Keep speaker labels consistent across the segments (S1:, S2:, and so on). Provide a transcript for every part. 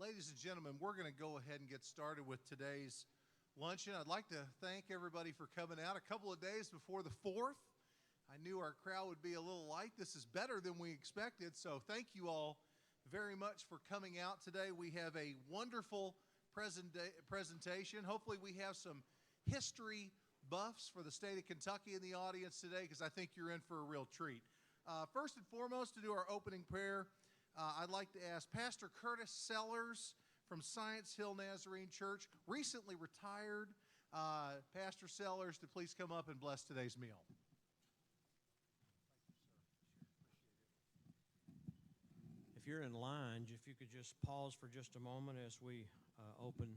S1: Ladies and gentlemen, we're going to go ahead and get started with today's luncheon. I'd like to thank everybody for coming out a couple of days before the 4th. I knew our crowd would be a little light. This is better than we expected, so thank you all very much for coming out today. We have a wonderful presentation. Hopefully we have some history buffs for the state of Kentucky in the audience today, because I think you're in for a real treat. First and foremost, to do our opening prayer, I'd like to ask Pastor Curtis Sellers from Science Hill Nazarene Church, recently retired. Pastor Sellers, to please come up and bless today's meal.
S2: If you're in line, if you could just pause for just a moment as we open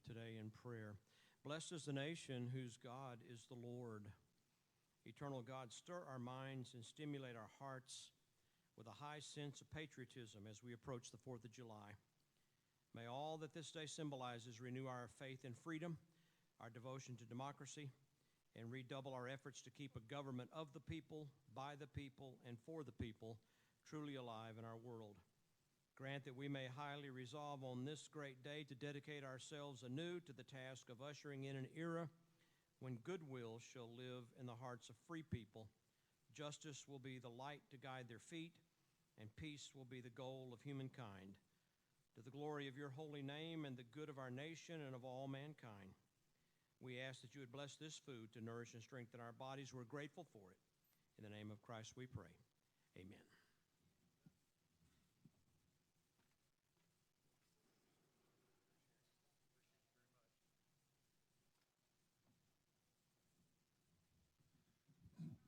S2: today in prayer. Blessed is the nation whose God is the Lord. Eternal God, stir our minds and stimulate our hearts with a high sense of patriotism as we approach the 4th of July. May all that this day symbolizes renew our faith in freedom, our devotion to democracy, and redouble our efforts to keep a government of the people, by the people, and for the people truly alive in our world. Grant that we may highly resolve on this great day to dedicate ourselves anew to the task of ushering in an era when goodwill shall live in the hearts of free people, justice will be the light to guide their feet, and peace will be the goal of humankind. To the glory of your holy name and the good of our nation and of all mankind, we ask that you would bless this food to nourish and strengthen our bodies. We're grateful for it. In the name of Christ we pray. Amen.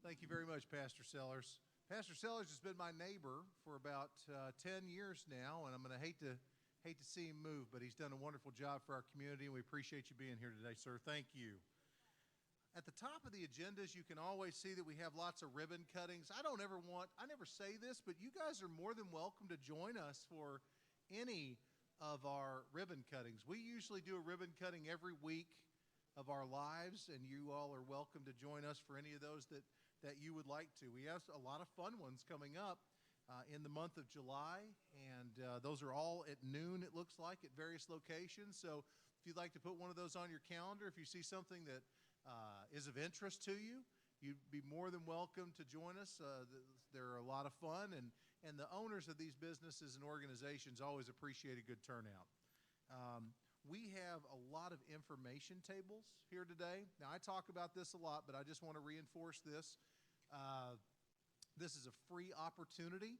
S1: Thank you very much, Pastor Sellers. Pastor Sellers has been my neighbor for about 10 years now, and I'm going to hate to see him move, but he's done a wonderful job for our community, and we appreciate you being here today, sir. Thank you. At the top of the agendas, you can always see that we have lots of ribbon cuttings. I never say this, but you guys are more than welcome to join us for any of our ribbon cuttings. We usually do a ribbon cutting every week of our lives, and you all are welcome to join us for any of those that you would like to. We have a lot of fun ones coming up in the month of July, and those are all at noon, it looks like, at various locations. So if you'd like to put one of those on your calendar, if you see something that is of interest to you, you'd be more than welcome to join us. They're a lot of fun, and the owners of these businesses and organizations always appreciate a good turnout. We have a lot of information tables here today. Now, I talk about this a lot, but I just want to reinforce this. This is a free opportunity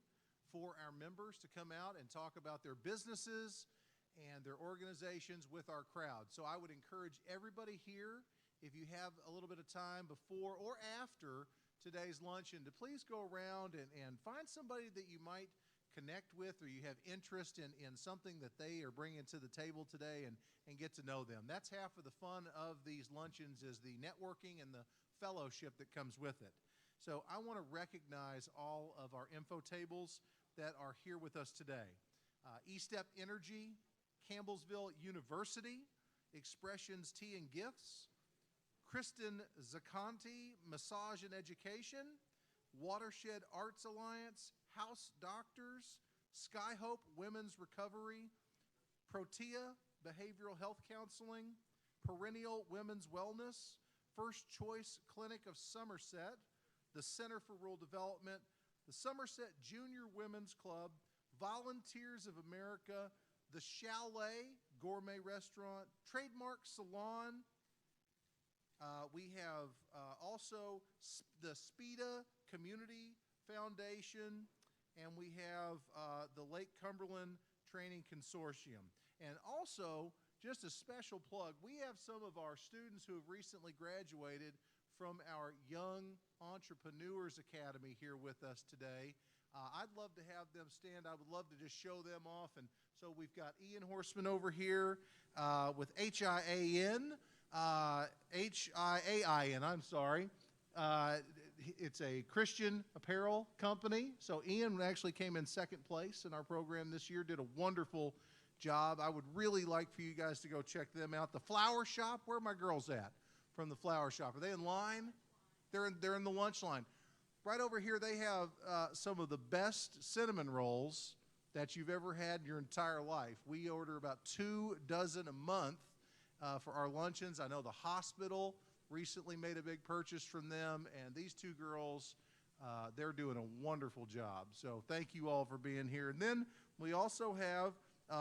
S1: for our members to come out and talk about their businesses and their organizations with our crowd. So I would encourage everybody here, if you have a little bit of time before or after today's luncheon, to please go around and find somebody that you might connect with, or you have interest in something that they are bringing to the table today, and get to know them. That's half of the fun of these luncheons, is the networking and the fellowship that comes with it. So I want to recognize all of our info tables that are here with us today. E-Step Energy, Campbellsville University, Expressions Tea and Gifts, Kristen Zaconti, Massage and Education, Watershed Arts Alliance, House Doctors, Skyhope Women's Recovery, Protea Behavioral Health Counseling, Perennial Women's Wellness, First Choice Clinic of Somerset, the Center for Rural Development, the Somerset Junior Women's Club, Volunteers of America, the Chalet Gourmet Restaurant, Trademark Salon. We have also the SPEDA Community Foundation, and we have the Lake Cumberland Training Consortium. And also, just a special plug, we have some of our students who have recently graduated from our Young Entrepreneurs Academy here with us today. I'd love to have them stand. I would love to just show them off. And so we've got Ian Horseman over here with H-I-A-N, H-I-A-I-N, I'm sorry. It's a Christian apparel company. So Ian actually came in second place in our program this year, did a wonderful job. I would really like for you guys to go check them out. The Flower Shop, where are my girls at from the Flower Shop? Are they in line? They're in the lunch line. Right over here, they have some of the best cinnamon rolls that you've ever had in your entire life. We order about 2 dozen a month for our luncheons. I know the hospital recently made a big purchase from them, and these 2 girls, they're doing a wonderful job. So thank you all for being here. And then we also have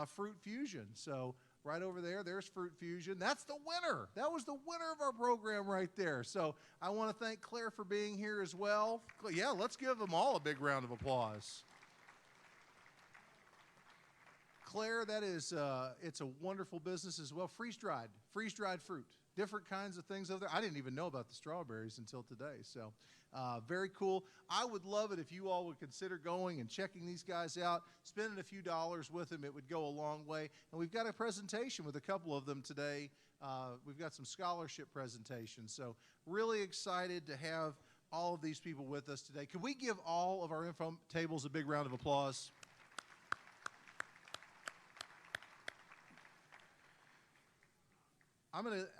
S1: Fruit Fusion. So right over there, there's Fruit Fusion. That's the winner. That was the winner of our program right there. So I want to thank Claire for being here as well. Yeah, let's give them all a big round of applause. Claire, that is, it's a wonderful business as well. Freeze-dried fruit, different kinds of things over there. I didn't even know about the strawberries until today, so very cool. I would love it if you all would consider going and checking these guys out, spending a few dollars with them. It would go a long way. And we've got a presentation with a couple of them today. We've got some scholarship presentations, so really excited to have all of these people with us today. Could we give all of our info tables a big round of applause?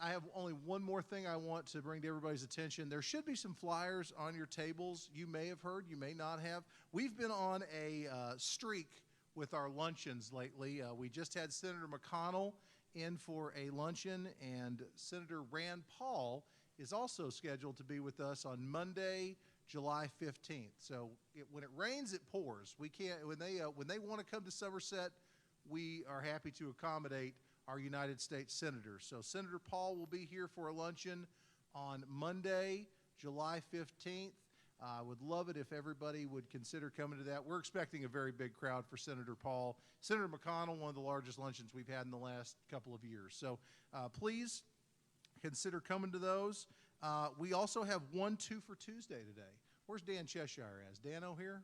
S1: I have only one more thing I want to bring to everybody's attention. There should be some flyers on your tables. You may have heard, you may not have. We've been on a streak with our luncheons lately. We just had Senator McConnell in for a luncheon, and Senator Rand Paul is also scheduled to be with us on Monday, July 15th. So when it rains, it pours. We can't, when they want to come to Somerset, we are happy to accommodate our United States senators. So Senator Paul will be here for a luncheon on Monday, July 15th. I would love it if everybody would consider coming to that. We're expecting a very big crowd for Senator Paul. Senator McConnell, one of the largest luncheons we've had in the last couple of years. So please consider coming to those. We also have 1-2 for Tuesday today. Where's Dan Cheshire as? Dan here?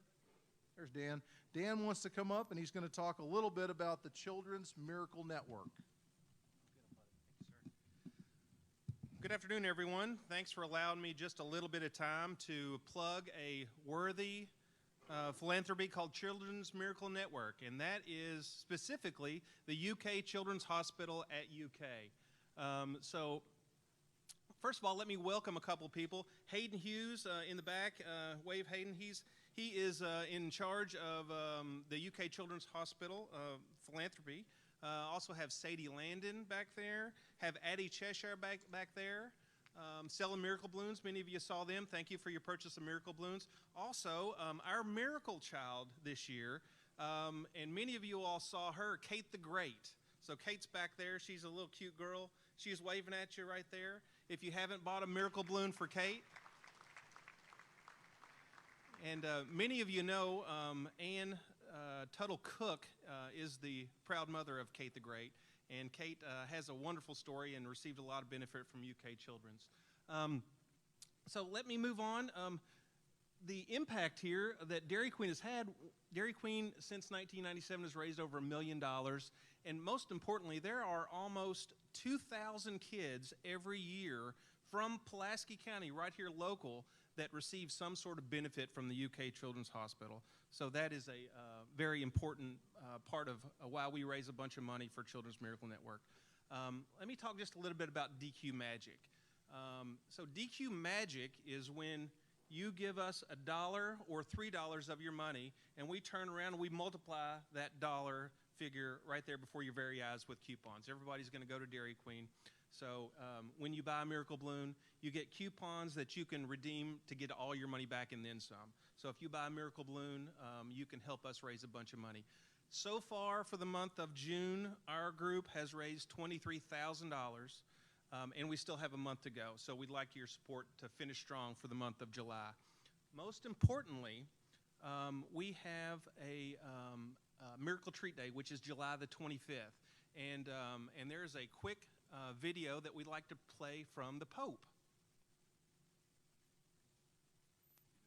S1: There's Dan. Dan wants to come up, and he's going to talk a little bit about the Children's Miracle Network.
S3: Good afternoon, everyone. Thanks for allowing me just a little bit of time to plug a worthy philanthropy called Children's Miracle Network, and that is specifically the UK Children's Hospital at UK. So first of all, let me welcome a couple of people. Hayden Hughes in the back. Wave, Hayden. He is in charge of the UK Children's Hospital philanthropy. Also have Sadie Landon back there. Have Addie Cheshire back there. Selling miracle balloons. Many of you saw them. Thank you for your purchase of miracle balloons. Also, our miracle child this year, and many of you all saw her, Kate the Great. So Kate's back there. She's a little cute girl. She's waving at you right there. If you haven't bought a miracle balloon for Kate, and many of you know Ann Tuttle Cook is the proud mother of Kate the Great, and Kate has a wonderful story and received a lot of benefit from UK Children's. So let me move on. The impact here that Dairy Queen has had, Dairy Queen since 1997 has raised over $1 million, and most importantly, there are almost 2,000 kids every year from Pulaski County, right here local, that receive some sort of benefit from the UK Children's Hospital. So that is a very important part of why we raise a bunch of money for Children's Miracle Network. Let me talk just a little bit about DQ Magic. So DQ Magic is when you give us $1 or $3 of your money, and we turn around and we multiply that dollar figure right there before your very eyes with coupons. Everybody's going to go to Dairy Queen. So when you buy a miracle balloon, you get coupons that you can redeem to get all your money back and then some. So if you buy a miracle balloon, you can help us raise a bunch of money. So far for the month of June, our group has raised $23,000, and we still have a month to go. So we'd like your support to finish strong for the month of July. Most importantly, we have a Miracle Treat Day, which is July the 25th. And there is a quick video that we'd like to play from the Pope.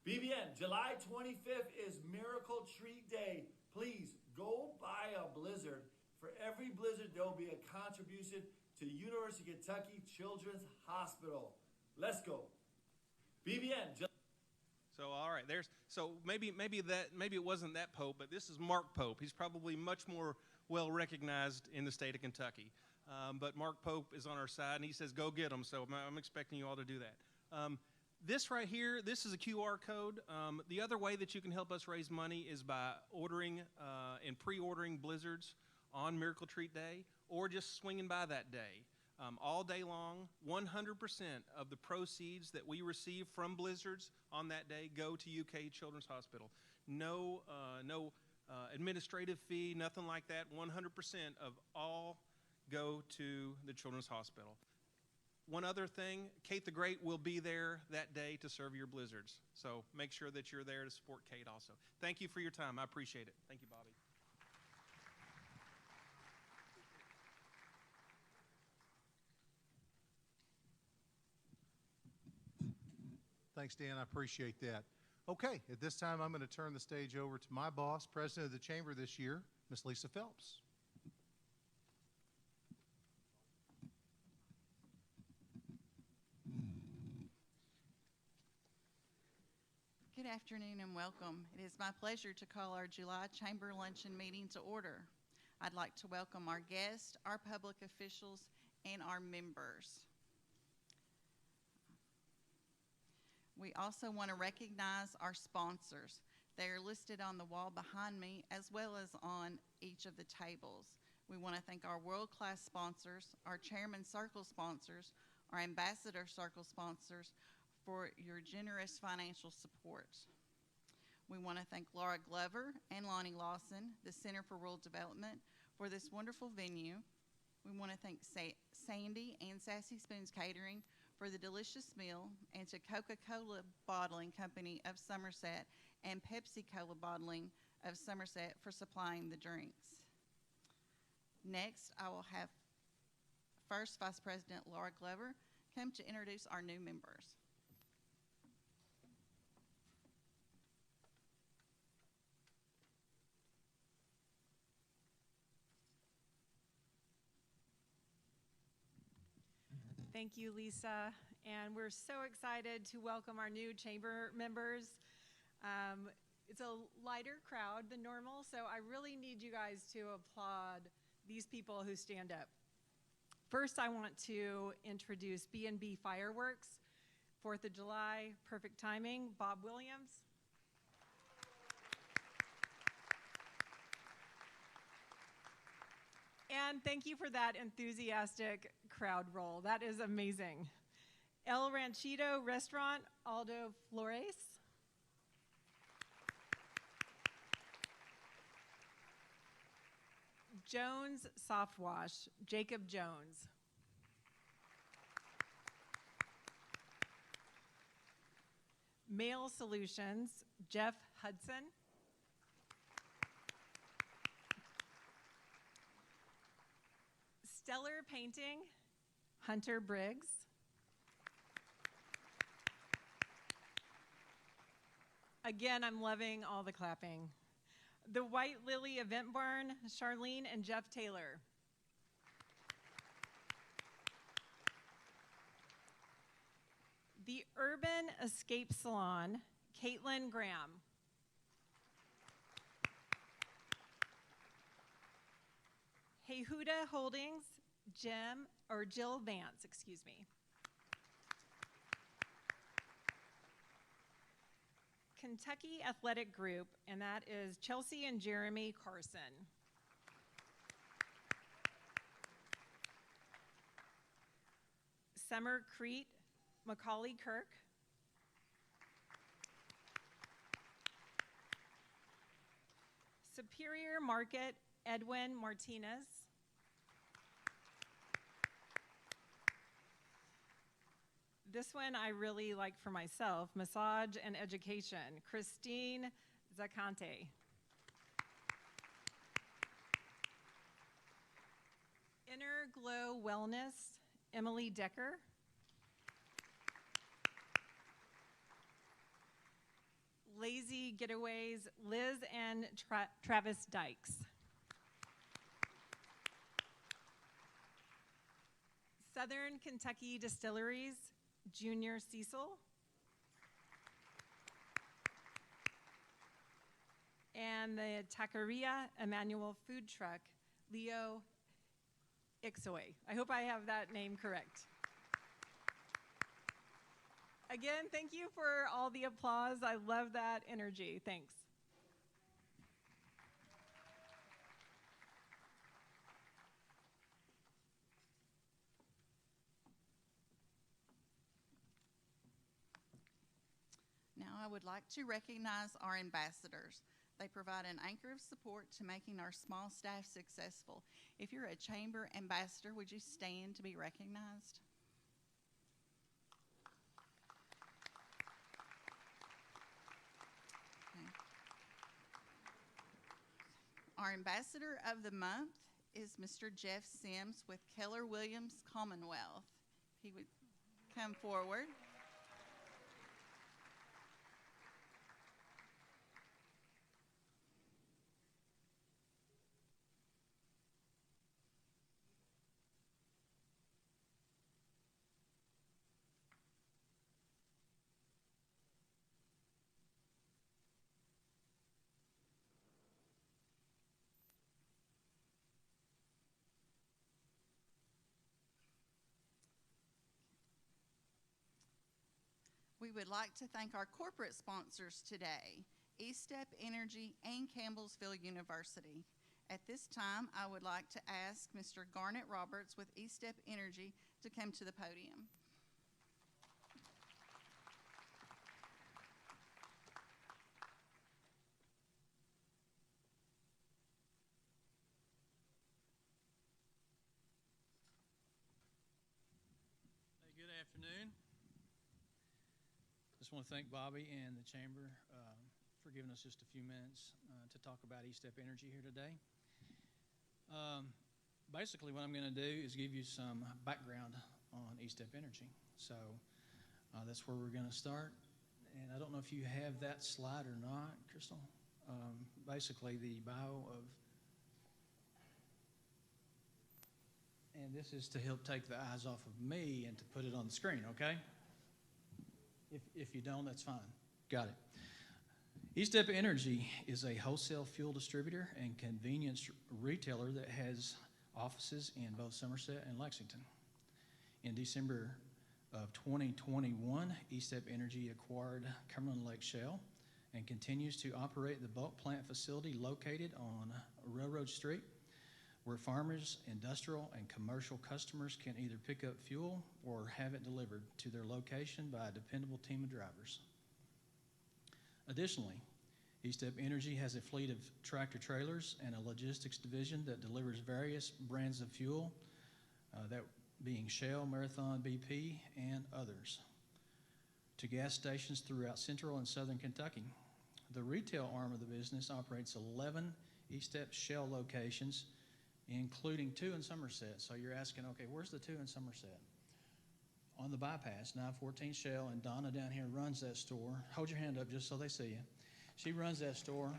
S4: BBN, July 25th is Miracle Treat Day. Please go buy a blizzard. For every blizzard, there will be a contribution to University of Kentucky Children's Hospital. Let's go. BBN.
S3: So all right, maybe it wasn't that Pope, but this is Mark Pope. He's probably much more well recognized in the state of Kentucky. But Mark Pope is on our side, and he says, go get them. So I'm expecting you all to do that. This right here, this is a QR code. The other way that you can help us raise money is by ordering and pre-ordering blizzards on Miracle Treat Day, or just swinging by that day. All day long, 100% of the proceeds that we receive from blizzards on that day go to UK Children's Hospital. No administrative fee, nothing like that. 100% of all go to the Children's Hospital. One other thing, Kate the Great will be there that day to serve your blizzards. So make sure that you're there to support Kate also. Thank you for your time. I appreciate it. Thank you, Bobby.
S1: Thanks, Dan. I appreciate that. Okay, at this time, I'm going to turn the stage over to my boss, President of the Chamber this year, Miss Lisa Phelps.
S5: Good afternoon and welcome. It is my pleasure to call our July Chamber Luncheon meeting to order. I'd like to welcome our guests, our public officials, and our members. We also want to recognize our sponsors. They are listed on the wall behind me as well as on each of the tables. We want to thank our world-class sponsors, our Chairman Circle sponsors, our Ambassador Circle sponsors for your generous financial support. We want to thank Laura Glover and Lonnie Lawson, the Center for Rural Development, for this wonderful venue. We want to thank Sandy and Sassy Spoons Catering for the delicious meal, and to Coca-Cola Bottling Company of Somerset and Pepsi-Cola Bottling of Somerset for supplying the drinks. Next, I will have First Vice President Laura Glover come to introduce our new members.
S6: Thank you, Lisa. And we're so excited to welcome our new chamber members. It's a lighter crowd than normal, so I really need you guys to applaud these people who stand up. First, I want to introduce B&B Fireworks, 4th of July, perfect timing, Bob Williams. And thank you for that enthusiastic crowd roll. That is amazing. El Ranchito Restaurant, Aldo Flores. Jones Soft Wash, Jacob Jones. Mail Solutions, Jeff Hudson. Stellar Painting, Hunter Briggs. Again, I'm loving all the clapping. The White Lily Event Barn, Charlene and Jeff Taylor. The Urban Escape Salon, Caitlin Graham. Hehuda Holdings, Jill Vance, excuse me. Kentucky Athletic Group, and that is Chelsea and Jeremy Carson. Summer Crete, Macaulay Kirk. Superior Market, Edwin Martinez. This one I really like for myself, Massage and Education, Christine Zacante. Inner Glow Wellness, Emily Decker. Lazy Getaways, Liz and Travis Dykes. Southern Kentucky Distilleries, Junior Cecil. And the Taqueria Emmanuel Food Truck, Leo Ixoy. I hope I have that name correct. Again, thank you for all the applause. I love that energy. Thanks.
S5: Now I would like to recognize our ambassadors. They provide an anchor of support to making our small staff successful. If you're a chamber ambassador, would you stand to be recognized? Okay. Our ambassador of the month is Mr. Jeff Sims with Keller Williams Commonwealth. He would come forward. We would like to thank our corporate sponsors today, eStep Energy and Campbellsville University. At this time, I would like to ask Mr. Garnett Roberts with eStep Energy to come to the podium.
S7: Hey, good afternoon. Just want to thank Bobby and the Chamber for giving us just a few minutes to talk about eStep Energy here today. Basically, what I'm going to do is give you some background on eStep Energy. So that's where we're going to start. And I don't know if you have that slide or not, Crystal. Basically, the bio of, and this is to help take the eyes off of me and to put it on the screen, okay? If you don't, that's fine. Got it. eStep Energy is a wholesale fuel distributor and convenience retailer that has offices in both Somerset and Lexington. In December of 2021, eStep Energy acquired Cumberland Lake Shell and continues to operate the bulk plant facility located on Railroad Street, where farmers, industrial, and commercial customers can either pick up fuel or have it delivered to their location by a dependable team of drivers. Additionally, eStep Energy has a fleet of tractor trailers and a logistics division that delivers various brands of fuel, that being Shell, Marathon, BP, and others, to gas stations throughout central and southern Kentucky. The retail arm of the business operates 11 eStep Shell locations, including 2 in Somerset. So you're asking, okay, where's the 2 in Somerset? On the bypass, 914 Shell, and Donna down here runs that store. Hold your hand up just so they see you. She runs that store.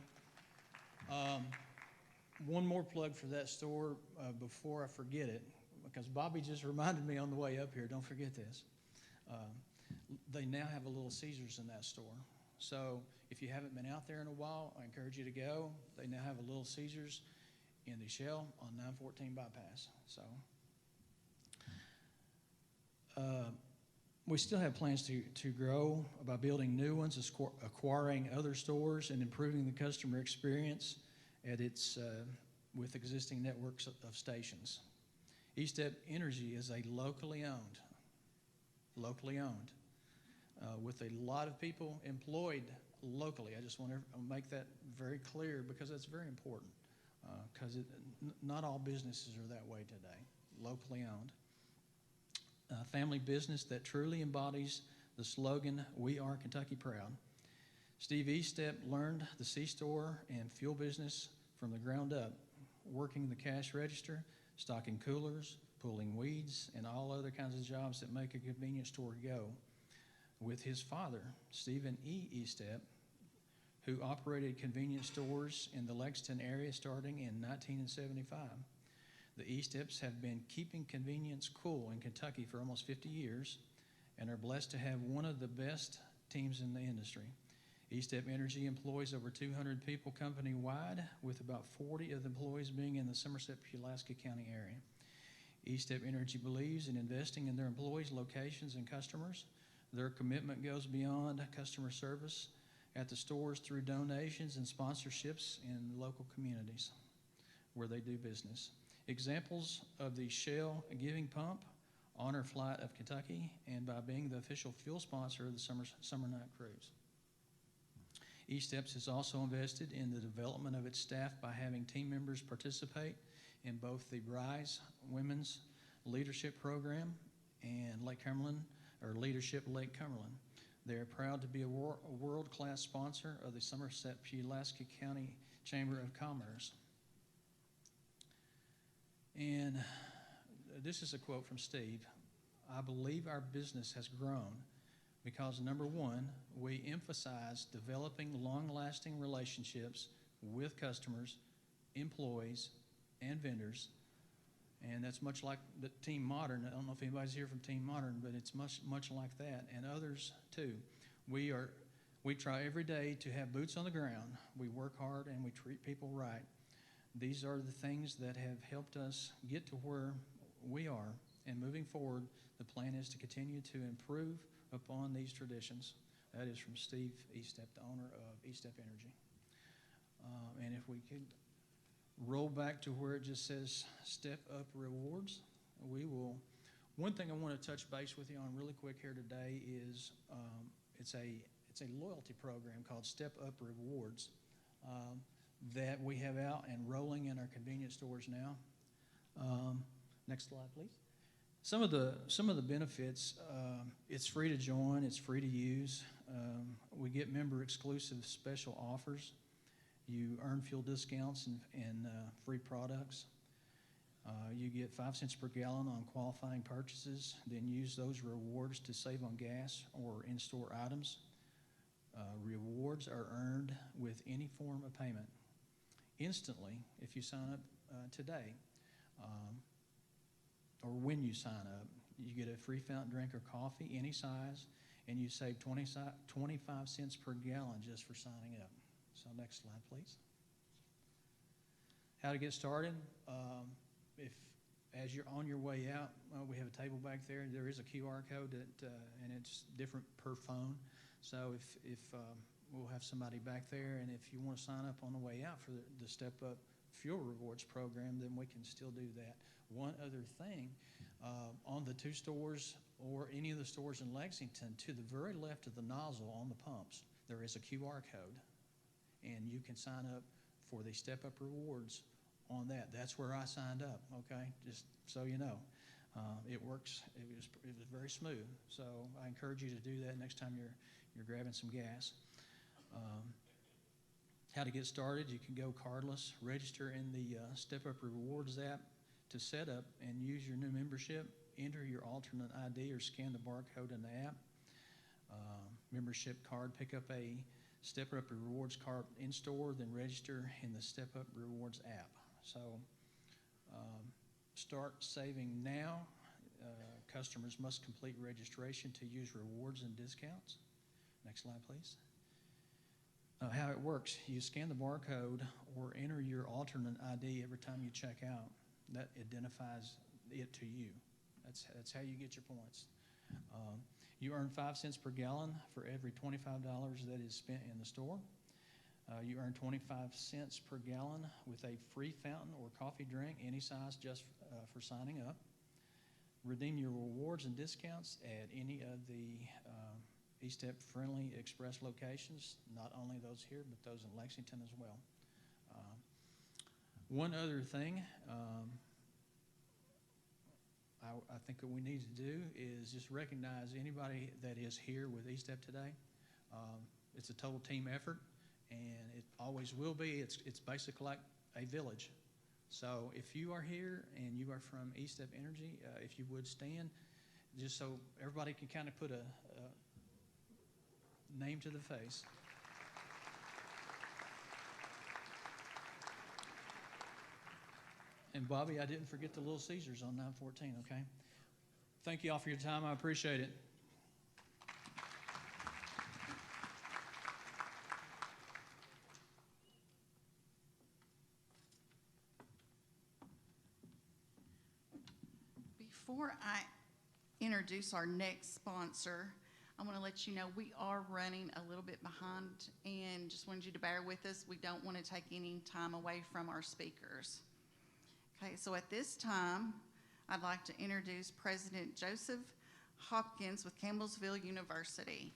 S7: One more plug for that store before I forget it, because Bobby just reminded me on the way up here, don't forget this. They now have a Little Caesars in that store. So if you haven't been out there in a while, I encourage you to go. They now have a Little Caesars in the Shell on 914 bypass. So we still have plans to grow by building new ones, acquiring other stores, and improving the customer experience at its with existing networks of stations. eStep Energy is a locally owned, with a lot of people employed locally. I just want to make that very clear because that's very important. Because not all businesses are that way today, locally owned. Family business that truly embodies the slogan, "We are Kentucky proud." Steve eStep learned the C-store and fuel business from the ground up, working the cash register, stocking coolers, pulling weeds, and all other kinds of jobs that make a convenience store go. With his father, Stephen E. eStep, who operated convenience stores in the Lexington area starting in 1975. The eSteps have been keeping convenience cool in Kentucky for almost 50 years and are blessed to have one of the best teams in the industry. eStep Energy employs over 200 people company-wide, with about 40 of the employees being in the Somerset-Pulaski County area. eStep Energy believes in investing in their employees, locations, and customers. Their commitment goes beyond customer service at the stores through donations and sponsorships in local communities where they do business. Examples of the Shell Giving Pump, Honor Flight of Kentucky, and by being the official fuel sponsor of the Summer Night Cruise. E-Steps has also invested in the development of its staff by having team members participate in both the RISE Women's Leadership Program and Lake Cumberland, or Leadership Lake Cumberland. They are proud to be a world-class sponsor of the Somerset-Pulaski County Chamber of Commerce. And this is a quote from Steve. I believe our business has grown because, number one, we emphasize developing long-lasting relationships with customers, employees, and vendors. And that's much like the Team Modern. I don't know if anybody's here from Team Modern, but it's much like that, and others too. We try every day to have boots on the ground. We work hard and we treat people right. These are the things that have helped us get to where we are, and moving forward, the plan is to continue to improve upon these traditions. That is from Steve E-Step, the owner of E-Step Energy. And if we could roll back to where it just says Step Up Rewards, we will. One thing I want to touch base with you on really quick here today is it's a loyalty program called Step Up Rewards that we have out and rolling in our convenience stores now. Next slide, please. Some of the benefits, it's free to join, it's free to use. We get member exclusive special offers. You earn fuel discounts and free products. You get 5 cents per gallon on qualifying purchases, then use those rewards to save on gas or in-store items. Rewards are earned with any form of payment instantly if you sign up today. Or when you sign up, you get a free fountain drink or coffee, any size, and you save 25 cents per gallon just for signing up. So next slide, please. How to get started. As you're on your way out, we have a table back there. There is a QR code and it's different per phone. So if we'll have somebody back there, and if you want to sign up on the way out for the Step Up Fuel Rewards program, then we can still do that. One other thing, on the 2 stores or any of the stores in Lexington, to the very left of the nozzle on the pumps, there is a QR code, and you can sign up for the Step Up Rewards on that. That's where I signed up, okay, just so you know. It works. It was very smooth, so I encourage you to do that next time you're grabbing some gas. How to get started, you can go cardless, register in the Step Up Rewards app to set up and use your new membership, enter your alternate ID or scan the barcode in the app. Membership card, pick up a Step Up Rewards card in store, then register in the Step Up Rewards app. So start saving now. Customers must complete registration to use rewards and discounts. Next slide, please. How it works, you scan the barcode or enter your alternate ID every time you check out. That identifies it to you. That's how you get your points. You earn 5 cents per gallon for every $25 that is spent in the store. You earn 25 cents per gallon with a free fountain or coffee drink, any size, just for signing up. Redeem your rewards and discounts at any of the E-Step Friendly Express locations, not only those here, but those in Lexington as well. One other thing I think that we need to do is just recognize anybody that is here with E-Step today. It's a total team effort, and it always will be. It's basically like a village. So if you are here and you are from E-Step Energy, if you would stand, just so everybody can kind of put a name to the face. And Bobby, I didn't forget the Little Caesars on 914, okay? Thank you all for your time. I appreciate it.
S5: Before I introduce our next sponsor, I want to let you know we are running a little bit behind and just wanted you to bear with us. We don't want to take any time away from our speakers. Okay, so at this time, I'd like to introduce President Joseph Hopkins with Campbellsville University.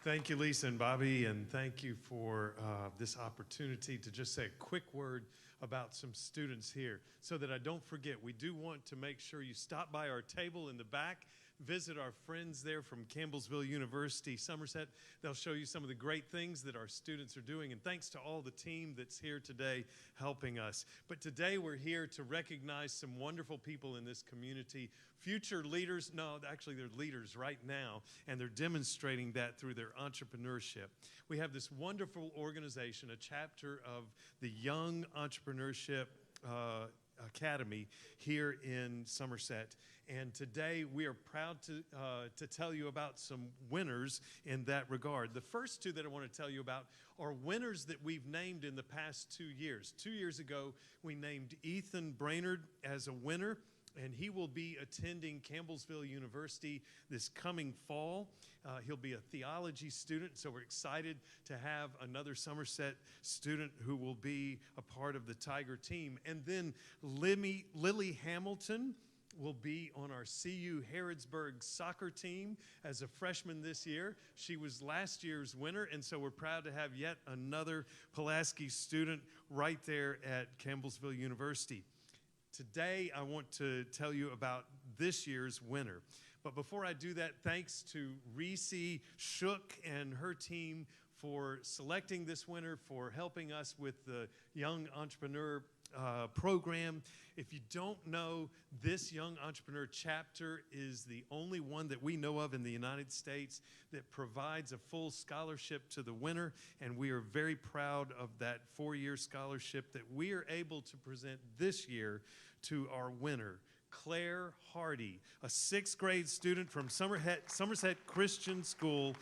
S8: Thank you, Lisa and Bobby, and thank you for this opportunity to just say a quick word about some students here so that I don't forget. We do want to make sure you stop by our table in the back, visit our friends there from Campbellsville University, Somerset. They'll show you some of the great things that our students are doing, and thanks to all the team that's here today helping us. But today we're here to recognize some wonderful people in this community, future leaders. No, actually they're leaders right now, and they're demonstrating that through their entrepreneurship. We have this wonderful organization, a chapter of the Young Entrepreneurship Academy here in Somerset. And today we are proud to tell you about some winners in that regard. The first two that I want to tell you about are winners that we've named in the past 2 years. 2 years ago, we named Ethan Brainerd as a winner, and he will be attending Campbellsville University this coming fall. He'll be a theology student, so we're excited to have another Somerset student who will be a part of the Tiger team. And then Lily Hamilton will be on our CU Harrodsburg soccer team as a freshman this year. She was last year's winner, and so we're proud to have yet another Pulaski student right there at Campbellsville University. Today, I want to tell you about this year's winner. But before I do that, thanks to Reese Shook and her team for selecting this winner, for helping us with the Young Entrepreneur program. If you don't know, this Young Entrepreneur chapter is the only one that we know of in the United States that provides a full scholarship to the winner, and we are very proud of that 4-year scholarship that we are able to present this year to our winner, Claire Hardy, a 6th grade student from Somerset Christian School,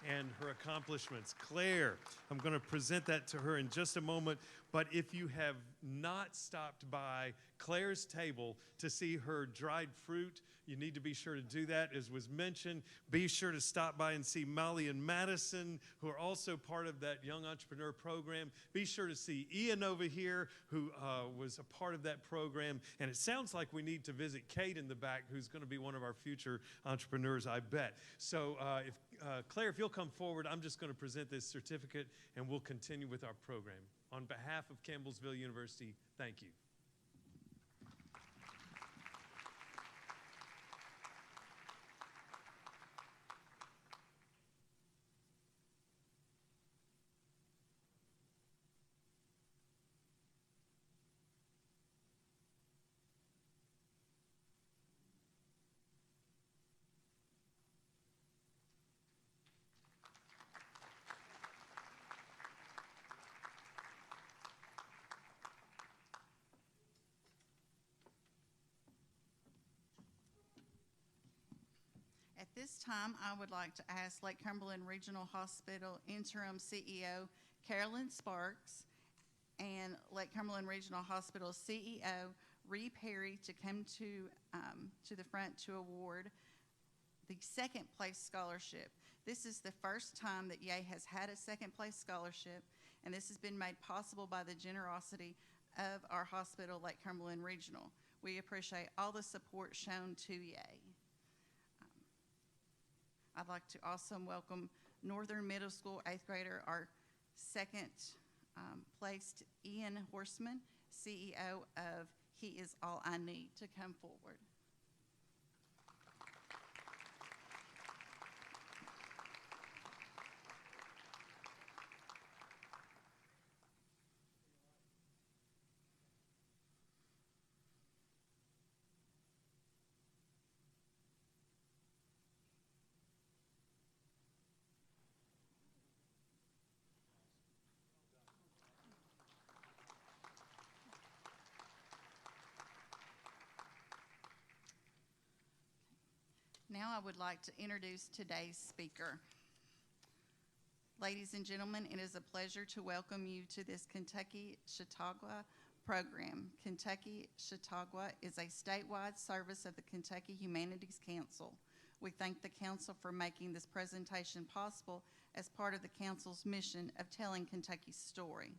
S8: and her accomplishments. Claire, I'm going to present that to her in just a moment, but if you have not stopped by Claire's table to see her dried fruit, you need to be sure to do that. As was mentioned, be sure to stop by and see Molly and Madison, who are also part of that Young Entrepreneur program. Be sure to see Ian over here, who was a part of that program. And it sounds like we need to visit Kate in the back, who's going to be one of our future entrepreneurs, I bet. So Claire, if you'll come forward, I'm just going to present this certificate, and we'll continue with our program. On behalf of Campbellsville University, thank you.
S5: At this time, I would like to ask Lake Cumberland Regional Hospital Interim CEO Carolyn Sparks and Lake Cumberland Regional Hospital CEO Ree Perry to come to the front to award the 2nd place scholarship. This is the first time that Yay has had a 2nd place scholarship, and this has been made possible by the generosity of our hospital, Lake Cumberland Regional. We appreciate all the support shown to Yay. I'd like to also welcome Northern Middle School 8th grader, our 2nd placed Ian Horseman, CEO of He Is All I Need, to come forward. Now I would like to introduce today's speaker. Ladies and gentlemen, it is a pleasure to welcome you to this Kentucky Chautauqua program. Kentucky Chautauqua is a statewide service of the Kentucky Humanities Council. We thank the council for making this presentation possible as part of the council's mission of telling Kentucky's story.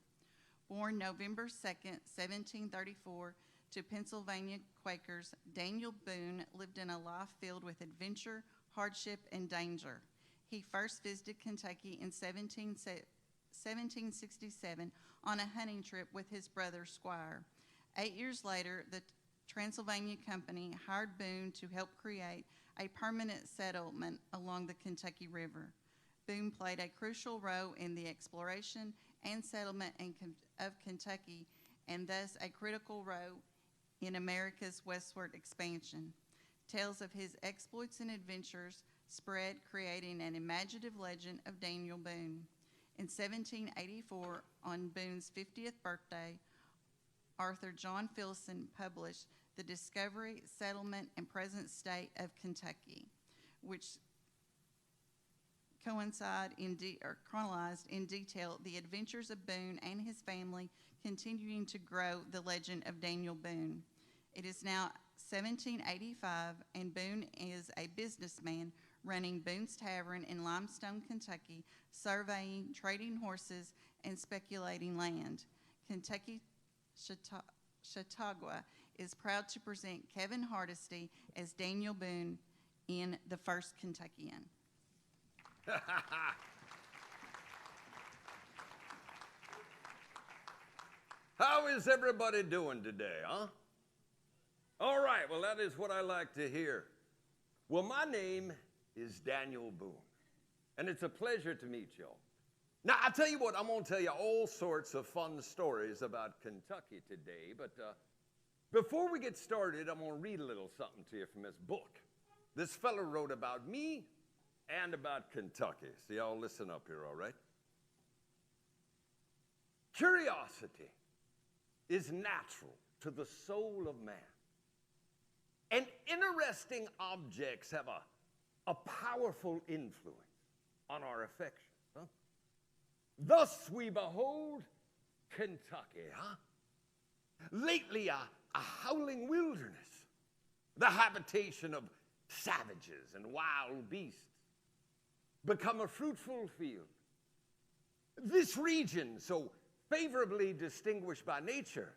S5: Born November 2nd, 1734, to Pennsylvania Quakers, Daniel Boone lived in a life filled with adventure, hardship, and danger. He first visited Kentucky in 1767 on a hunting trip with his brother Squire. 8 years later, the Transylvania Company hired Boone to help create a permanent settlement along the Kentucky River. Boone played a crucial role in the exploration and settlement of Kentucky, and thus a critical role in America's westward expansion. Tales of his exploits and adventures spread, creating an imaginative legend of Daniel Boone. In 1784, on Boone's 50th birthday, Arthur John Filson published The Discovery, Settlement, and Present State of Kentucky, which chronicled in detail the adventures of Boone and his family, continuing to grow the legend of Daniel Boone. It is now 1785, and Boone is a businessman running Boone's Tavern in Limestone, Kentucky, surveying, trading horses, and speculating land. Kentucky Chautauqua is proud to present Kevin Hardesty as Daniel Boone in The First Kentuckian.
S9: How is everybody doing today, huh? All right, well, that is what I like to hear. Well, my name is Daniel Boone, and it's a pleasure to meet y'all. Now, I'll tell you what, I'm going to tell you all sorts of fun stories about Kentucky today, but before we get started, I'm going to read a little something to you from this book. This fellow wrote about me and about Kentucky. So y'all listen up here, all right? Curiosity is natural to the soul of man. And interesting objects have a powerful influence on our affection. Huh? Thus we behold Kentucky, huh? Lately a howling wilderness, the habitation of savages and wild beasts, become a fruitful field. This region, so favorably distinguished by nature,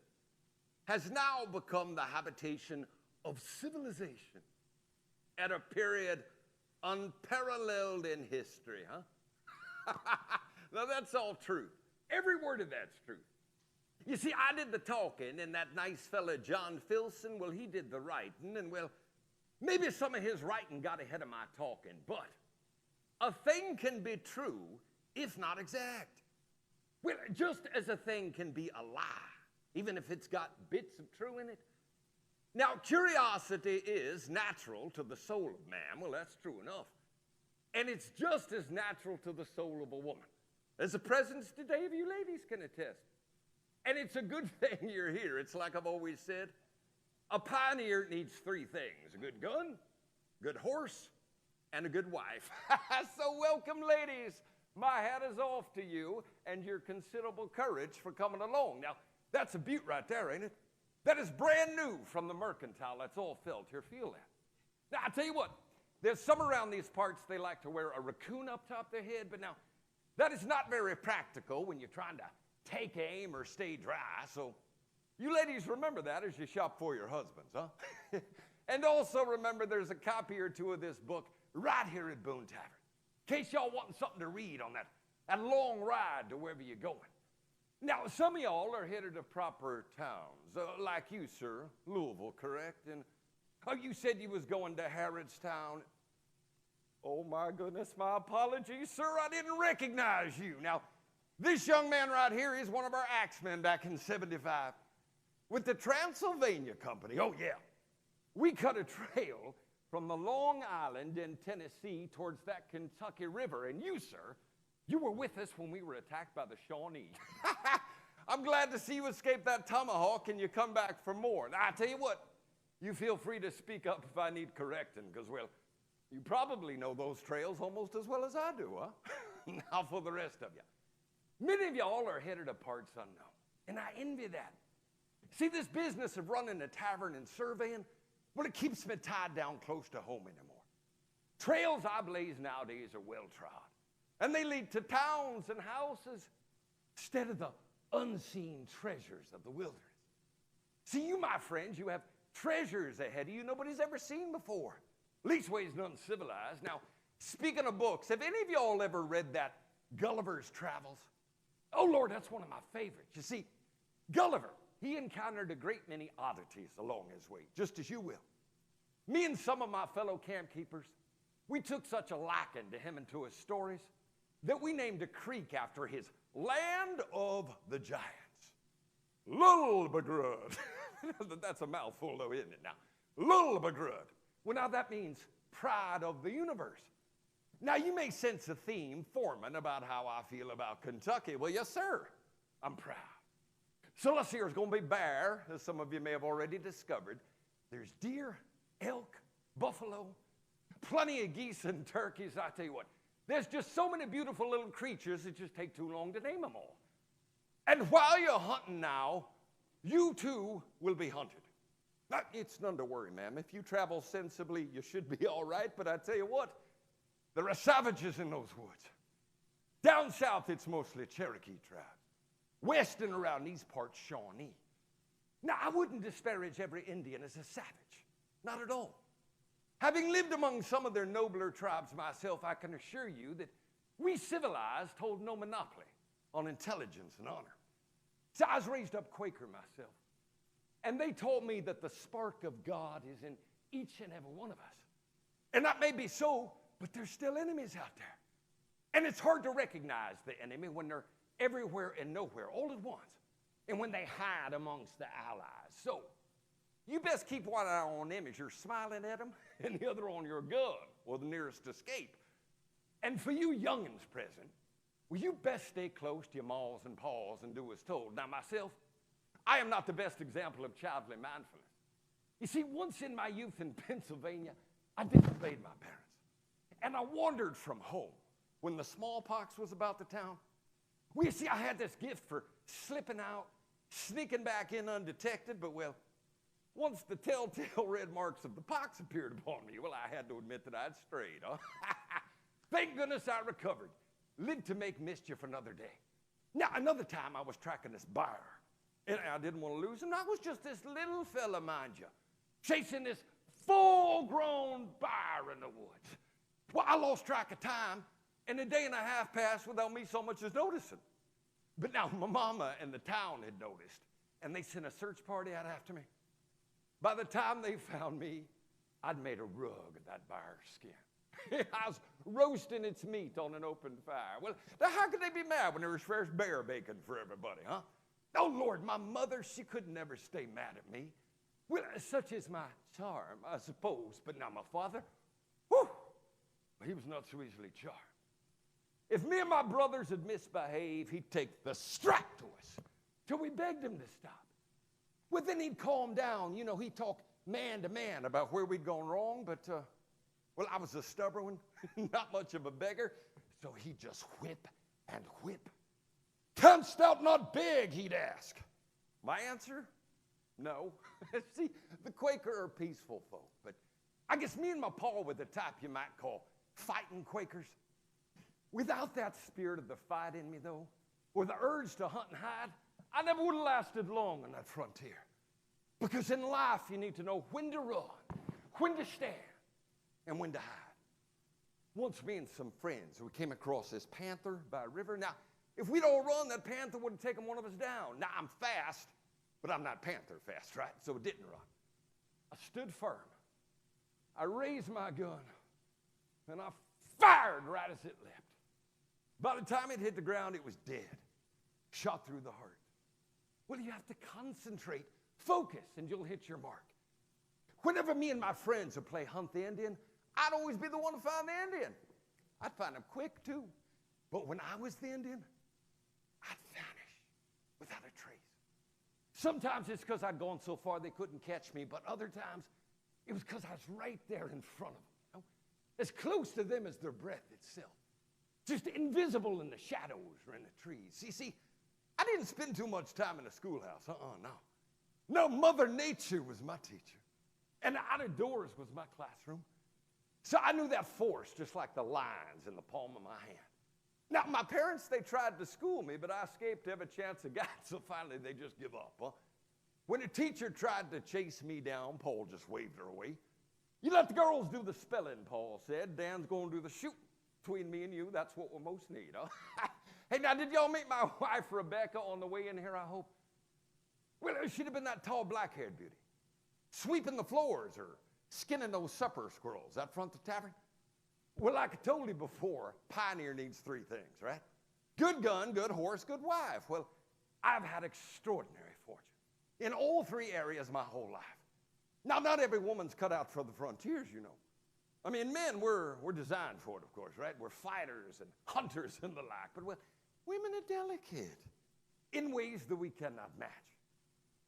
S9: has now become the habitation of civilization at a period unparalleled in history, huh? Now, that's all true. Every word of that's true. You see, I did the talking, and that nice fella John Filson, well, he did the writing, and, well, maybe some of his writing got ahead of my talking, but a thing can be true if not exact. Well, just as a thing can be a lie, even if it's got bits of true in it. Now, curiosity is natural to the soul of man. Well, that's true enough. And it's just as natural to the soul of a woman, as the presence today of you ladies can attest. And it's a good thing you're here. It's like I've always said, a pioneer needs three things: a good gun, good horse, and a good wife. So welcome, ladies. My hat is off to you and your considerable courage for coming along. Now, that's a beaut right there, ain't it? That is brand new from the mercantile. That's all felt here. Feel that. Now, I'll tell you what. There's some around these parts, they like to wear a raccoon up top their head, but now, that is not very practical when you're trying to take aim or stay dry. So you ladies remember that as you shop for your husbands, huh? And also remember there's a copy or two of this book right here at Boone Tavern, in case y'all want something to read on that long ride to wherever you're going. Now, some of y'all are headed to proper towns, like you, sir, Louisville, correct? And you said you was going to Harrodstown. Oh, my goodness, my apologies, sir, I didn't recognize you. Now, this young man right here is one of our axemen back in '75 with the Transylvania Company. Oh, yeah. We cut a trail from the Long Island in Tennessee towards that Kentucky River. And you, sir, you were with us when we were attacked by the Shawnee. I'm glad to see you escape that tomahawk and you come back for more. Now, I tell you what, you feel free to speak up if I need correcting, because, well, you probably know those trails almost as well as I do, huh? Now for the rest of you. Many of y'all are headed to parts unknown, and I envy that. See, this business of running a tavern and surveying, well, it keeps me tied down close to home anymore. Trails I blaze nowadays are well-trod, and they lead to towns and houses instead of the unseen treasures of the wilderness. See, you, my friends, you have treasures ahead of you nobody's ever seen before. Leastways, none civilized. Now, speaking of books, have any of y'all ever read that Gulliver's Travels? Oh, Lord, that's one of my favorites. You see, Gulliver, he encountered a great many oddities along his way, just as you will. Me and some of my fellow camp keepers, we took such a liking to him and to his stories that we named a creek after his land of the giants. Lullabagrudd. That's a mouthful, though, isn't it now? Lullabagrudd. Well, now that means pride of the universe. Now, you may sense a theme forming about how I feel about Kentucky. Well, yes, sir, I'm proud. So let's see, there's going to be bear, as some of you may have already discovered. There's deer, elk, buffalo, plenty of geese and turkeys. I tell you what, there's just so many beautiful little creatures, it just takes too long to name them all. And while you're hunting now, you too will be hunted. Now, it's none to worry, ma'am. If you travel sensibly, you should be all right. But I tell you what, there are savages in those woods. Down south, it's mostly Cherokee tribes. West and around these parts, Shawnee. Now, I wouldn't disparage every Indian as a savage. Not at all. Having lived among some of their nobler tribes myself, I can assure you that we civilized hold no monopoly on intelligence and honor. So I was raised up Quaker myself. And they told me that the spark of God is in each and every one of us. And that may be so, but there's still enemies out there. And it's hard to recognize the enemy when they're everywhere and nowhere all at once, and when they hide amongst the allies. So you best keep one eye on them as you're smiling at them, and the other on your gun or the nearest escape. And for you youngins present, well, you best stay close to your maws and paws and do as told. Now, myself, I am not the best example of childly mindfulness. You see, once in my youth in Pennsylvania, I disobeyed my parents, and I wandered from home when the smallpox was about the town. Well, you see, I had this gift for slipping out, sneaking back in undetected, but, well, once the telltale red marks of the pox appeared upon me, well, I had to admit that I'd strayed, huh? Thank goodness I recovered, lived to make mischief another day. Now, another time I was tracking this bear, and I didn't want to lose him. I was just this little fella, mind you, chasing this full-grown bear in the woods. Well, I lost track of time, and a day and a half passed without me so much as noticing. But now my mama and the town had noticed, and they sent a search party out after me. By the time they found me, I'd made a rug of that bear's skin. I was roasting its meat on an open fire. Well, now how could they be mad when there was fresh bear bacon for everybody, huh? Oh, Lord, my mother, she could never stay mad at me. Well, such is my charm, I suppose. But now my father, whew, he was not so easily charmed. If me and my brothers had misbehaved, he'd take the strap to us till we begged him to stop. Well, then he'd calm down. You know, he'd talk man to man about where we'd gone wrong, but, well, I was a stubborn one, not much of a beggar, so he'd just whip and whip. Canst thou not beg, he'd ask. My answer? No. See, the Quaker are peaceful folk, but I guess me and my pa were the type you might call fighting Quakers. Without that spirit of the fight in me, though, or the urge to hunt and hide, I never would have lasted long on that frontier. Because in life, you need to know when to run, when to stand, and when to hide. Once me and some friends, we came across this panther by a river. Now, if we'd all run, that panther would have taken one of us down. Now, I'm fast, but I'm not panther fast, right? So it didn't run. I stood firm. I raised my gun, and I fired right as it leapt. By the time it hit the ground, it was dead, shot through the heart. Well, you have to concentrate, focus, and you'll hit your mark. Whenever me and my friends would play Hunt the Indian, I'd always be the one to find the Indian. I'd find him quick, too. But when I was the Indian, I'd vanish without a trace. Sometimes it's because I'd gone so far they couldn't catch me, but other times it was because I was right there in front of them, you know? As close to them as their breath itself. Just invisible in the shadows or in the trees. See, I didn't spend too much time in the schoolhouse. No. No, Mother Nature was my teacher. And out of doors was my classroom. So I knew that force just like the lines in the palm of my hand. Now, my parents, they tried to school me, but I escaped every chance I got, so finally they just give up. Huh? When a teacher tried to chase me down, Paul just waved her away. You let the girls do the spelling, Paul said. Dan's going to do the shooting. Between me and you, that's what we most need, huh? Hey, now, did y'all meet my wife, Rebecca, on the way in here, I hope? Well, she'd have been that tall, black-haired beauty, sweeping the floors or skinning those supper squirrels out front of the tavern. Well, like I told you before, pioneer needs three things, right? Good gun, good horse, good wife. Well, I've had extraordinary fortune in all three areas my whole life. Now, not every woman's cut out for the frontiers, you know. I mean, men, we're designed for it, of course, right? We're fighters and hunters and the like. But women are delicate in ways that we cannot match.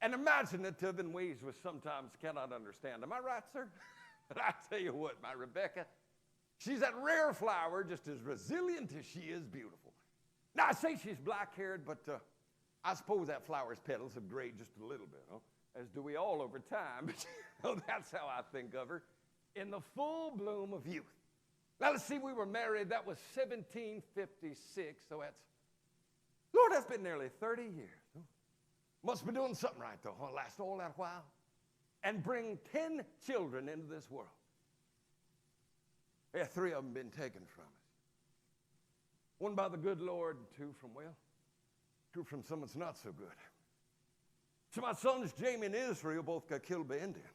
S9: And imaginative in ways we sometimes cannot understand. Am I right, sir? But I tell you what, my Rebecca, she's that rare flower, just as resilient as she is beautiful. Now, I say she's black-haired, but I suppose that flower's petals have grayed just a little bit, huh? As do we all over time. But you know, that's how I think of her, in the full bloom of youth. Now, let's see, we were married. That was 1756, so Lord, that's been nearly 30 years. Huh? Must be doing something right, though, huh? Last all that while. And bring 10 children into this world. Yeah, 3 of them been taken from us. 1 by the good Lord, 2 from, 2 from someone that's not so good. So my sons, Jamie and Israel, both got killed by Indians.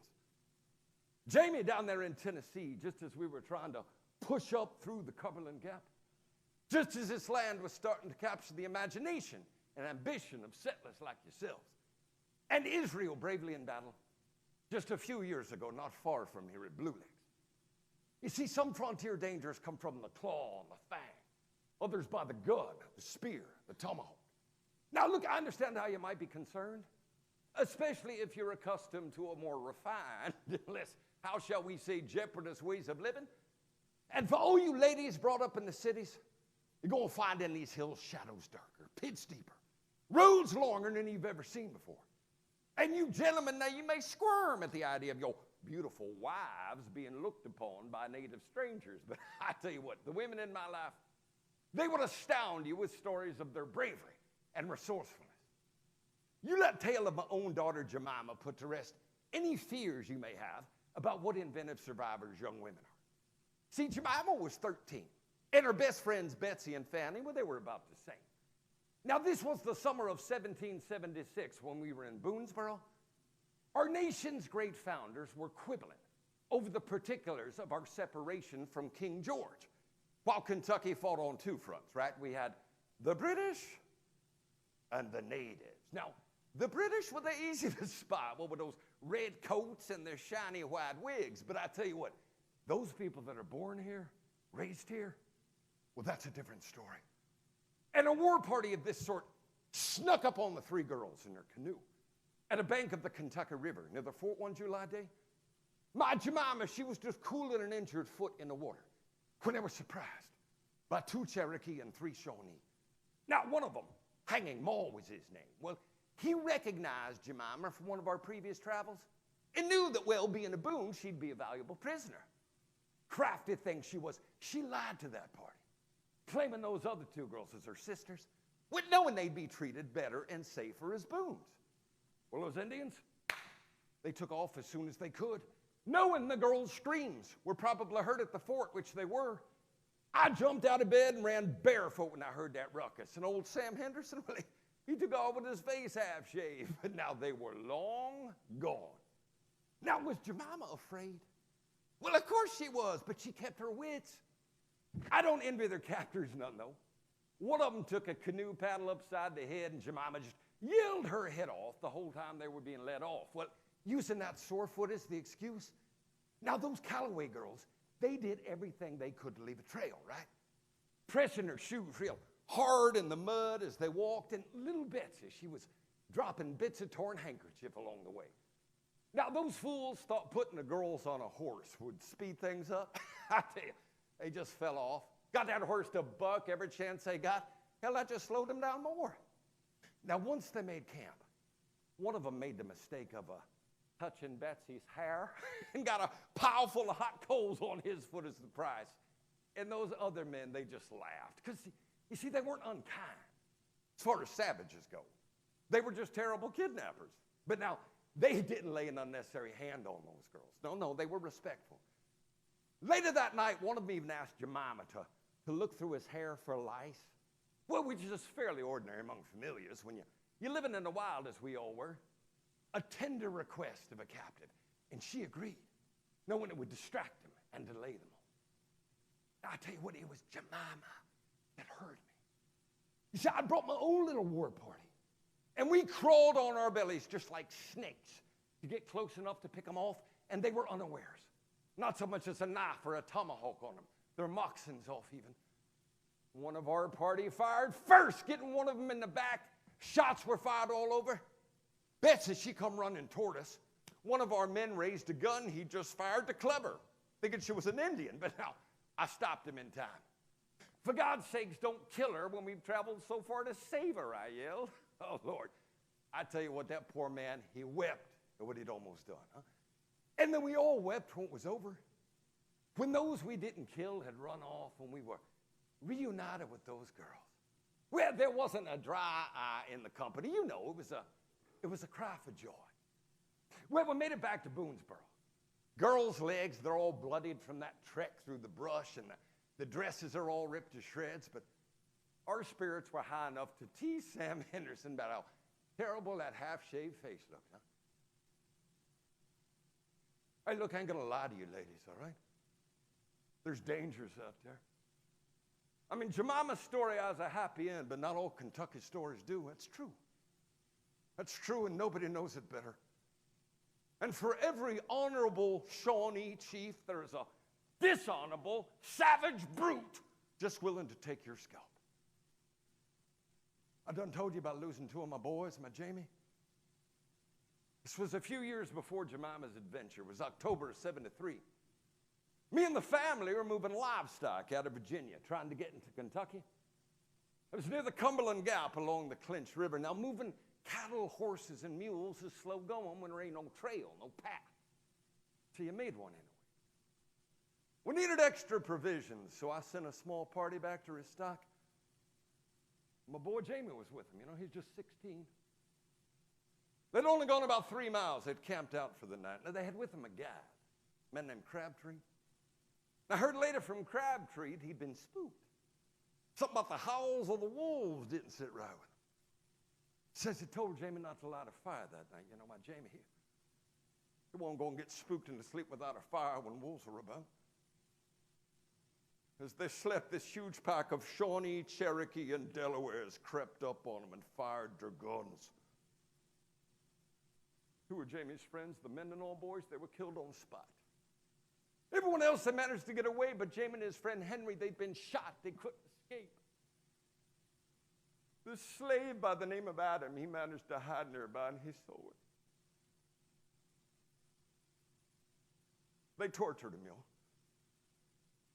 S9: Jamie down there in Tennessee, just as we were trying to push up through the Cumberland Gap, just as this land was starting to capture the imagination and ambition of settlers like yourselves. And Israel bravely in battle just a few years ago, not far from here at Blue Lakes. You see, some frontier dangers come from the claw and the fang, others by the gun, the spear, the tomahawk. Now, look, I understand how you might be concerned, especially if you're accustomed to a more refined, less, how shall we say, jeopardous ways of living. And for all you ladies brought up in the cities, you're going to find in these hills shadows darker, pits deeper, roads longer than you've ever seen before. And you gentlemen, now you may squirm at the idea of your beautiful wives being looked upon by native strangers. But I tell you what, the women in my life, they would astound you with stories of their bravery and resourcefulness. You let tale of my own daughter Jemima put to rest any fears you may have about what inventive survivors young women are. See, Jemima was 13, and her best friends Betsy and Fanny, well, they were about the same. Now, this was the summer of 1776 when we were in Boonesboro. Our nation's great founders were quibbling over the particulars of our separation from King George, while Kentucky fought on 2 fronts, right? We had the British and the natives. Now, the British were the easiest spot, with those red coats and their shiny white wigs. But I tell you what, those people that are born here, raised here, well, that's a different story. And a war party of this sort snuck up on the 3 girls in their canoe at a bank of the Kentucky River near the fort one July day. My Jemima, she was just cooling an injured foot in the water when they were surprised by 2 Cherokee and 3 Shawnee. Now, one of them, Hanging Maw was his name. Well, he recognized Jemima from one of our previous travels and knew that, well, being a Boone, she'd be a valuable prisoner. Crafty thing she was, she lied to that party, claiming those other 2 girls as her sisters, with knowing they'd be treated better and safer as Boones. Well, those Indians, they took off as soon as they could, knowing the girls' screams were probably heard at the fort, which they were. I jumped out of bed and ran barefoot when I heard that ruckus. And old Sam Henderson, well, he took off with his face half shaved, but now they were long gone. Now, was Jemima afraid? Well, of course she was, but she kept her wits. I don't envy their captors none, though. One of them took a canoe paddle upside the head, and Jemima just yelled her head off the whole time they were being let off. Well, using that sore foot as the excuse. Now, those Callaway girls, they did everything they could to leave a trail, right? Pressing her shoes real hard in the mud as they walked, and little Betsy, she was dropping bits of torn handkerchief along the way. Now, those fools thought putting the girls on a horse would speed things up. I tell you, they just fell off. Got that horse to buck every chance they got. Hell, that just slowed them down more. Now, once they made camp, one of them made the mistake of touching Betsy's hair and got a pile full of hot coals on his foot as the price. And those other men, they just laughed. Because, you see, they weren't unkind as far as savages go. They were just terrible kidnappers. But now, they didn't lay an unnecessary hand on those girls. No, they were respectful. Later that night, one of them even asked Jemima to look through his hair for lice. Well, which is just fairly ordinary among familiars when you're living in the wild, as we all were. A tender request of a captive, and she agreed, knowing it would distract them and delay them all. I tell you what, it was Jemima that heard me. You see, I brought my own little war party. And we crawled on our bellies just like snakes to get close enough to pick them off, and they were unawares. Not so much as a knife or a tomahawk on them. Their moccasins off even. One of our party fired first, getting one of them in the back. Shots were fired all over. Betsy, she come running toward us. One of our men raised a gun. He just fired to club her, thinking she was an Indian. But now, I stopped him in time. For God's sakes, don't kill her when we've traveled so far to save her, I yelled. Oh, Lord. I tell you what, that poor man, he wept at what he'd almost done. Huh? And then we all wept when it was over. When those we didn't kill had run off, when we were reunited with those girls. Well, there wasn't a dry eye in the company. You know, it was a cry for joy. Well, we made it back to Boonesboro. Girls' legs, they're all bloodied from that trek through the brush, and the dresses are all ripped to shreds, but our spirits were high enough to tease Sam Henderson about how terrible that half-shaved face looked, huh? Hey, look, I ain't going to lie to you ladies, all right? There's dangers out there. I mean, Jemima's story has a happy end, but not all Kentucky stories do. That's true. That's true, and nobody knows it better. And for every honorable Shawnee chief, there is a dishonorable, savage brute just willing to take your scalp. I done told you about losing two of my boys, my Jamie. This was a few years before Jemima's adventure. It was October of '73. Me and the family were moving livestock out of Virginia, trying to get into Kentucky. It was near the Cumberland Gap along the Clinch River. Now, moving cattle, horses, and mules is slow going when there ain't no trail, no path. So you made one anyway. We needed extra provisions, so I sent a small party back to restock. My boy Jamie was with him. You know, he's just 16. They'd only gone about 3 miles. They'd camped out for the night. Now, they had with them a guide, a man named Crabtree. I heard later from Crabtree he'd been spooked. Something about the howls of the wolves didn't sit right with him. Says he told Jamie not to light a fire that night. You know, my Jamie, he won't go and get spooked into sleep without a fire when wolves are about. As they slept, this huge pack of Shawnee, Cherokee, and Delawares crept up on them and fired their guns. 2 were Jamie's friends, the Mendenhall boys. They were killed on the spot. Everyone else had managed to get away, but Jamie and his friend Henry, they'd been shot. They couldn't escape. This slave by the name of Adam, he managed to hide nearby, and he saw it. They tortured him, y'all.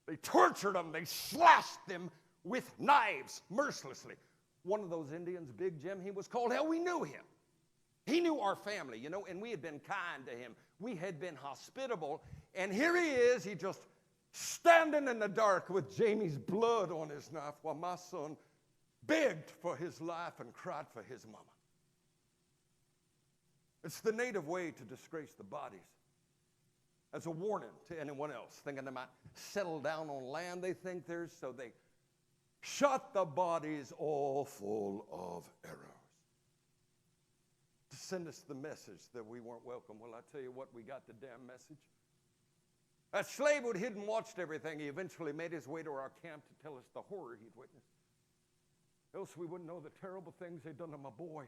S9: They tortured them. They slashed them with knives mercilessly. One of those Indians, Big Jim, he was called. Hell, we knew him. He knew our family, you know, and we had been kind to him. We had been hospitable. And here he is, he just standing in the dark with Jamie's blood on his knife while my son begged for his life and cried for his mama. It's the native way to disgrace the bodies as a warning to anyone else, thinking they might settle down on land they think there's, so they shot the bodies all full of arrows to send us the message that we weren't welcome. Well, I tell you what, we got the damn message. That slave who'd hid and watched everything, he eventually made his way to our camp to tell us the horror he'd witnessed. Else we wouldn't know the terrible things they'd done to my boy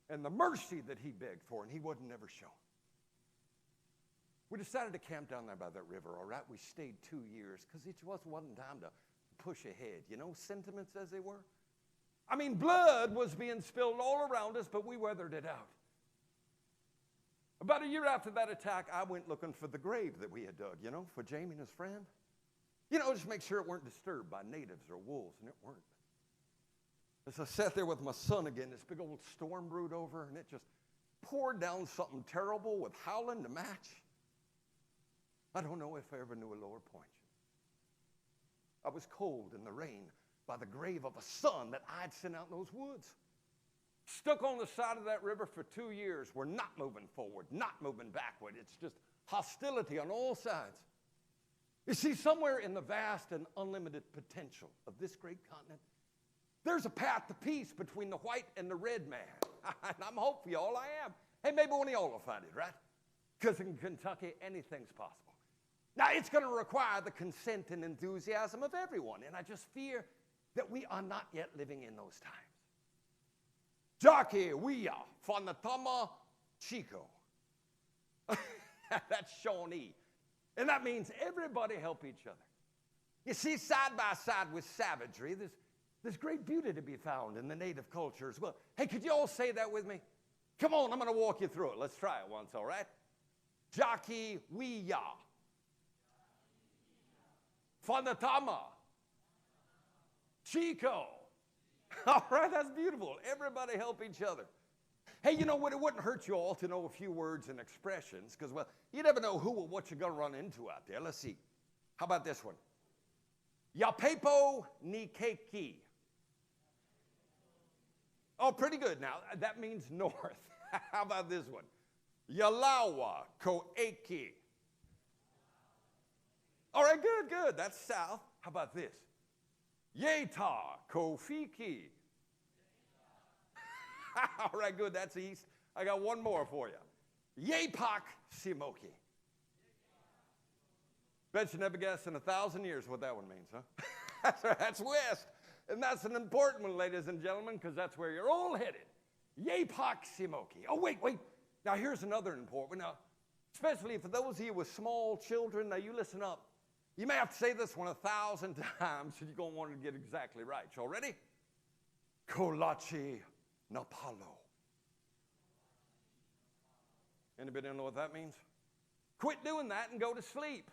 S9: and the mercy that he begged for, and he wouldn't never show. We decided to camp down there by that river, all right? We stayed 2 years because it just wasn't time to push ahead, you know, sentiments as they were. I mean, blood was being spilled all around us, but we weathered it out. About a year after that attack, I went looking for the grave that we had dug, you know, for Jamie and his friend. You know, just make sure it weren't disturbed by natives or wolves, and it weren't. As I sat there with my son again, this big old storm brewed over, and it just poured down something terrible with howling to match. I don't know if I ever knew a lower point. I was cold in the rain by the grave of a son that I'd sent out in those woods. Stuck on the side of that river for 2 years. We're not moving forward, not moving backward. It's just hostility on all sides. You see, somewhere in the vast and unlimited potential of this great continent, there's a path to peace between the white and the red man. And I'm hopeful, y'all, I am. Hey, maybe one of y'all will find it, right? Because in Kentucky, anything's possible. Now, it's going to require the consent and enthusiasm of everyone, and I just fear that we are not yet living in those times. Jockey, Wea, Fanatama, Chico. That's Shawnee. And that means everybody help each other. You see, side by side with savagery, there's great beauty to be found in the native culture as well. Hey, could you all say that with me? Come on, I'm going to walk you through it. Let's try it once, all right? Jockey, Wea. Fanatama. Chico. All right, that's beautiful. Everybody help each other. Hey, you know what? It wouldn't hurt you all to know a few words and expressions because, well, you never know who or what you're going to run into out there. Let's see. How about this one? Yapepo ni keiki. Oh, pretty good now. That means north. How about this one? Yalawa koeki. All right, good. That's south. How about this? Yeta kofiki. All right, good. That's east. I got one more for you. Yepak simoki. Bet you never guessed in 1,000 years what that one means, huh? That's west. And that's an important one, ladies and gentlemen, because that's where you're all headed. Yepak simoki. Oh, wait. Now, here's another important one. Now, especially for those of you with small children, now you listen up. You may have to say this one 1,000 times, so you're going to want to get exactly right. Y'all ready? Kolachi napalo. Anybody know what that means? Quit doing that and go to sleep.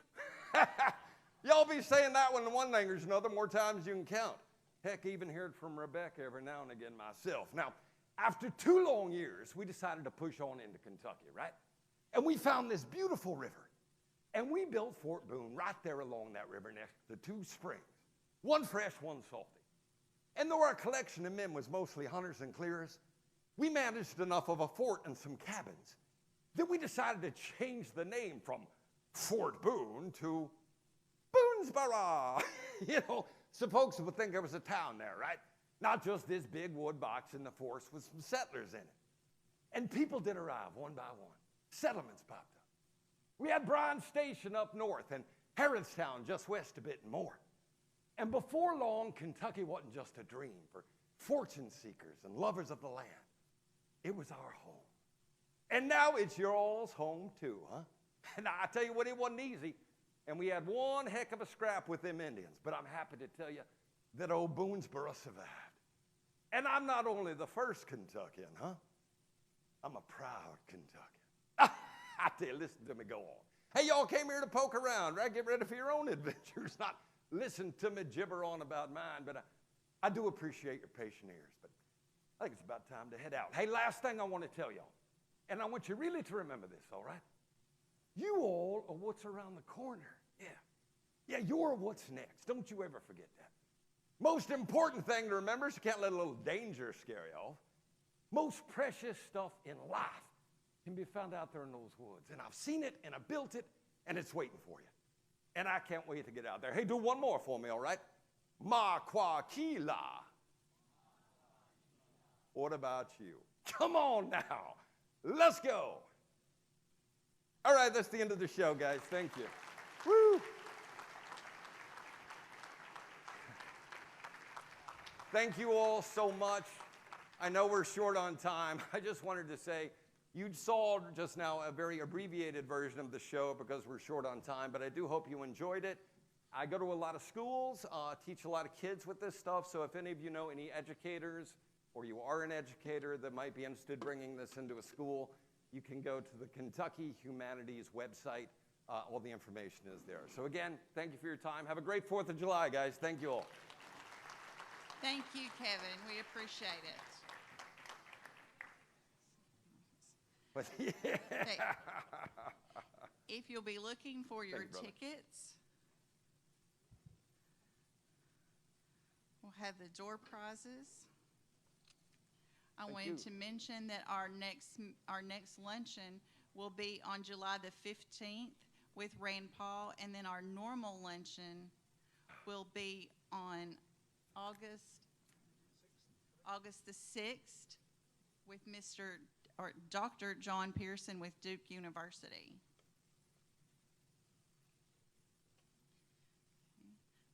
S9: Y'all be saying that one to one thing or another more times than you can count. Heck, even hear it from Rebecca every now and again myself. Now, after 2 long years, we decided to push on into Kentucky, right? And we found this beautiful river. And we built Fort Boone right there along that river next to 2 springs. One fresh, one salty. And though our collection of men was mostly hunters and clearers, we managed enough of a fort and some cabins that we decided to change the name from Fort Boone to Boonesboro. You know, so folks would think there was a town there, right? Not just this big wood box in the forest with some settlers in it. And people did arrive one by one. Settlements popped up. We had Bryan Station up north and Harrodstown just west a bit and more. And before long, Kentucky wasn't just a dream for fortune seekers and lovers of the land. It was our home. And now it's your all's home too, huh? And I tell you what, it wasn't easy. And we had one heck of a scrap with them Indians. But I'm happy to tell you that old Boonesboro survived. And I'm not only the first Kentuckian, huh? I'm a proud Kentuckian. I tell you, listen to me go on. Hey, y'all came here to poke around, right? Get ready for your own adventures, not listen to me gibber on about mine. But I do appreciate your patient ears. But I think it's about time to head out. Hey, last thing I want to tell y'all, and I want you really to remember this, all right? You all are what's around the corner. Yeah, you're what's next. Don't you ever forget that. Most important thing to remember is you can't let a little danger scare you off. Most precious stuff in life can be found out there in those woods. And I've seen it, and I built it, and it's waiting for you. And I can't wait to get out there. Hey, do one more for me, all right? Maquakila. What about you? Come on now. Let's go. All right, that's the end of the show, guys. Thank you. Woo. Thank you all so much. I know we're short on time. I just wanted to say, you saw just now a very abbreviated version of the show because we're short on time, but I do hope you enjoyed it. I go to a lot of schools, teach a lot of kids with this stuff, so if any of you know any educators or you are an educator that might be interested in bringing this into a school, you can go to the Kentucky Humanities website. All the information is there. So again, thank you for your time. Have a great 4th of July, guys. Thank you all.
S5: Thank you, Kevin. We appreciate it. Okay. If you'll be looking for your
S9: Thank you, brother.
S5: tickets, we'll have the door prizes. I
S9: Thank
S5: wanted
S9: you.
S5: to mention that our next luncheon will be on July the 15th with Rand Paul, and then our normal luncheon will be on August the 6th with Dr. John Pearson with Duke University.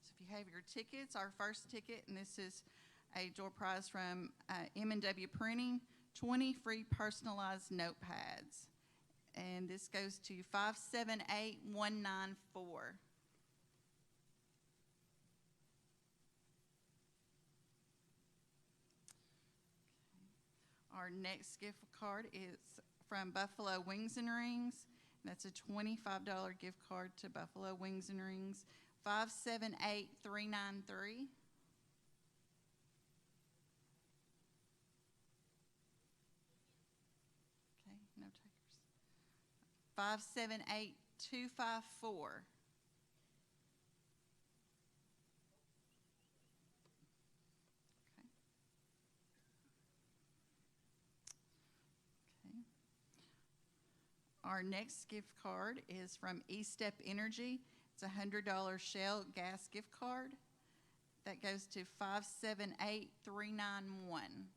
S5: So if you have your tickets, our first ticket, and this is a door prize from M&W Printing, 20 free personalized notepads. And this goes to 578194. Our next gift card is from Buffalo Wings and Rings. That's a $25 gift card to Buffalo Wings and Rings. 578393. Okay, no takers. 578254. Our next gift card is from E-Step Energy. It's a $100 Shell gas gift card. That goes to 578391.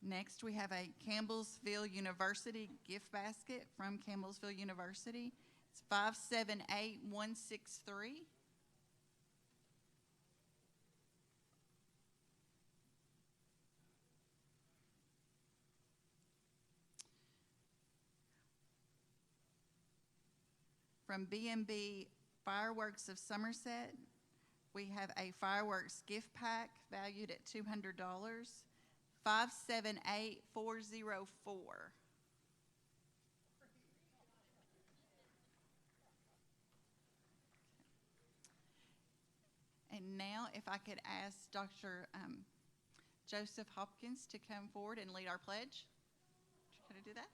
S5: Next, we have a Campbellsville University gift basket from Campbellsville University. It's 578163. From B&B Fireworks of Somerset, we have a fireworks gift pack valued at $200, 578404. And now, if I could ask Dr. Joseph Hopkins to come forward and lead our pledge. Could I do that?